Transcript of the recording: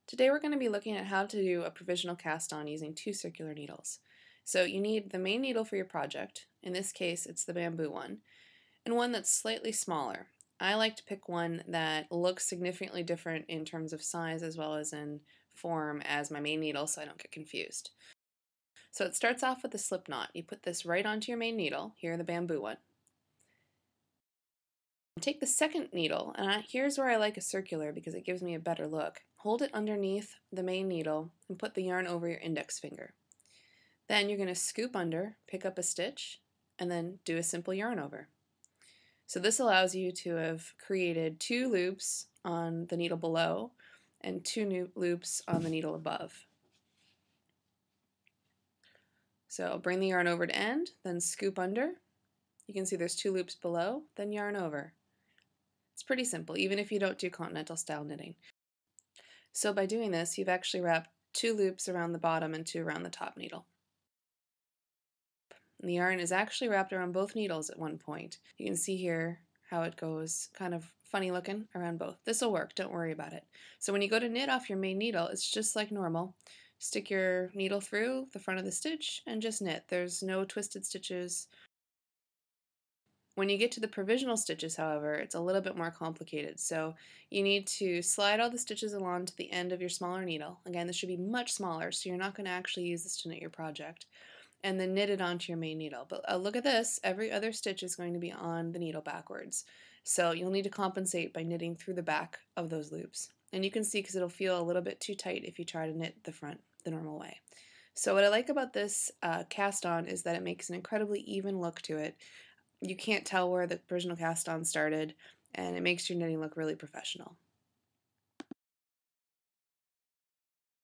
Today we're going to be looking at how to do a provisional cast on using two circular needles. So you need the main needle for your project, in this case it's the bamboo one, and one that's slightly smaller. I like to pick one that looks significantly different in terms of size as well as in form as my main needle so I don't get confused. So it starts off with a slip knot. You put this right onto your main needle, here the bamboo one. Take the second needle, and here's where I like a circular because it gives me a better look. Hold it underneath the main needle and put the yarn over your index finger. Then you're going to scoop under, pick up a stitch, and then do a simple yarn over. So this allows you to have created two loops on the needle below and two new loops on the needle above. So bring the yarn over to end, then scoop under. You can see there's two loops below, then yarn over. It's pretty simple, even if you don't do continental style knitting. So by doing this, you've actually wrapped two loops around the bottom and two around the top needle. And the yarn is actually wrapped around both needles at one point. You can see here how it goes kind of funny looking around both. This will work, don't worry about it. So when you go to knit off your main needle, it's just like normal. Stick your needle through the front of the stitch and just knit. There's no twisted stitches. When you get to the provisional stitches, however, it's a little bit more complicated. So you need to slide all the stitches along to the end of your smaller needle. Again, this should be much smaller, so you're not going to actually use this to knit your project. And then knit it onto your main needle. But look at this, every other stitch is going to be on the needle backwards. So you'll need to compensate by knitting through the back of those loops. And you can see because it'll feel a little bit too tight if you try to knit the front the normal way. So what I like about this cast on is that it makes an incredibly even look to it. You can't tell where the provisional cast on started, and it makes your knitting look really professional.